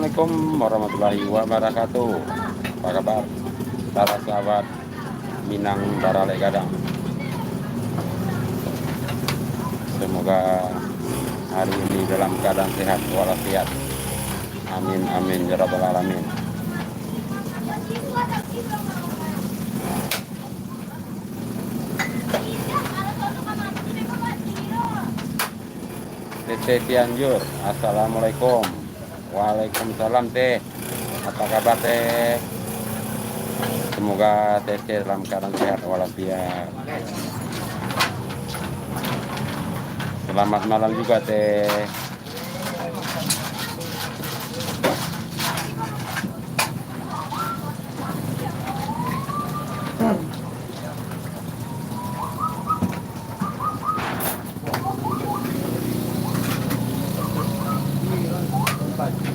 Assalamualaikum warahmatullahi wabarakatuh. Apa kabar para sahabat Minang Barale Gadang? Semoga hari ini dalam keadaan sehat walafiat. Amin amin ya rabbal alamin. Tete Cianjur, assalamualaikum. Waalaikumsalam teh. Apa kabar teh? Semoga Tete dalam keadaan sehat walafiat. Selamat malam juga teh.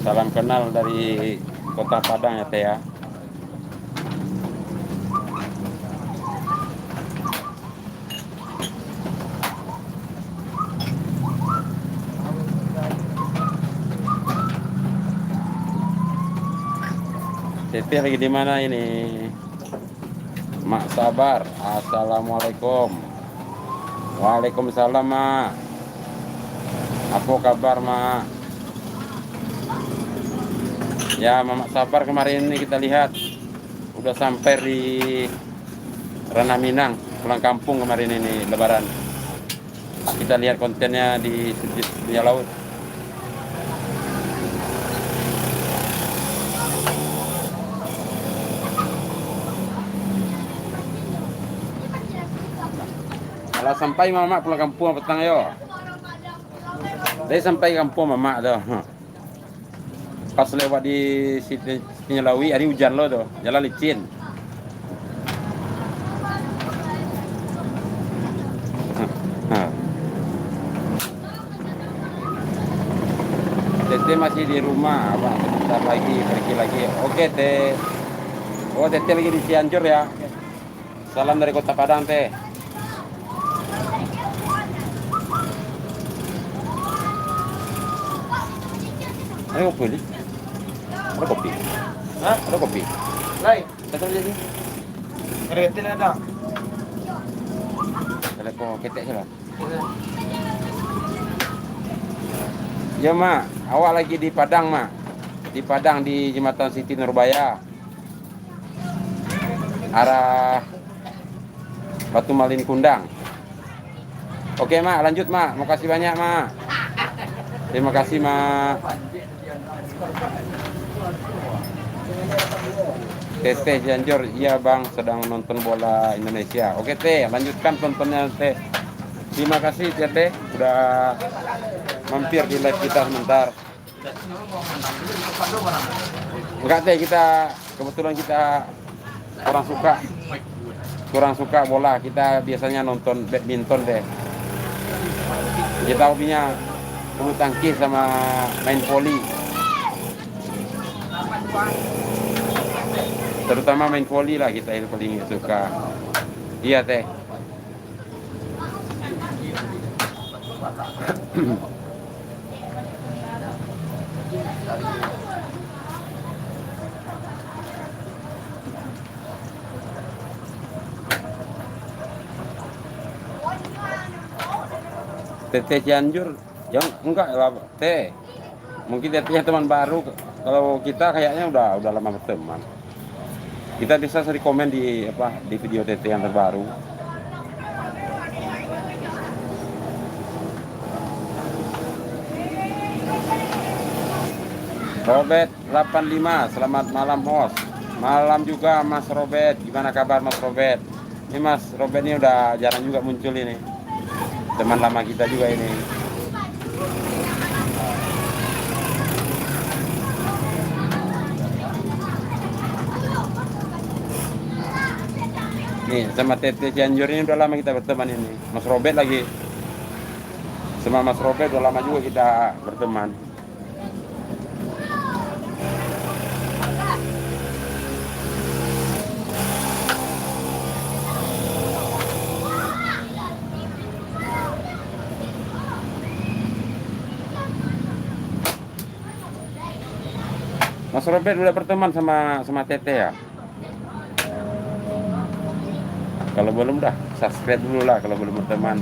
Salam kenal dari Kota Padang ya teh ya. Tete lagi di mana ini? Mak Sabar, assalamualaikum. Waalaikumsalam mak. Apa kabar mak? Ya Mamak Sabar, kemarin ini kita lihat udah sampai di Ranah Minang, pulang kampung kemarin ini lebaran. Kita lihat kontennya di dunia laut. Kalau sampai Mamak pulang kampung petang yo. Dia sampai kampung Mamak tuh. Pas lewat di situ Penyelawi, hari hujan lo tuh, jalan licin. Tete masih di rumah, Abang. Sebentar lagi pergi lagi. Oke teh. Oh Tete lagi di Cianjur ya. Salam dari Kota Padang teh. Ayo kopi. Ada kopi. Hah? Ada kopi. Lai, Kata jadi. ngeretin ada. Kalau kau ketek salah. Ya mak, awak lagi di Padang mak. Di Padang di Jembatan Siti Nurbaya. Arah Batu Malin Kundang. Oke mak, lanjut mak. Makasih banyak mak. Terima kasih mak. Tete Cianjur, iya bang, sedang nonton bola Indonesia. Oke teh, lanjutkan tontonnya teh. Terima kasih Tete, udah mampir di live kita sebentar. Enggak teh, kita kebetulan kita kurang suka bola. Kita biasanya nonton badminton deh. Kita hobinya bulu tangkis sama main voli. Terutama main voli lah kita yang paling suka. Iya teh. Tete Cianjur, yang enggak lah teh. Mungkin tetenya teman baru. Kalau kita kayaknya udah lama berteman. Kita bisa sering komen di video Tete yang terbaru. Robert 85, selamat malam host. Malam juga Mas Robert. Gimana kabar Mas Robert? Ini Mas Robert ini udah jarang juga muncul ini. Teman lama kita juga ini. Nih sama Tete Cianjur ini udah lama kita berteman ini. Mas Robert lagi. Sama Mas Robert udah lama juga kita berteman. Mas Robert udah berteman sama Tete ya? Kalau belum dah subscribe dulu lah kalau belum berteman.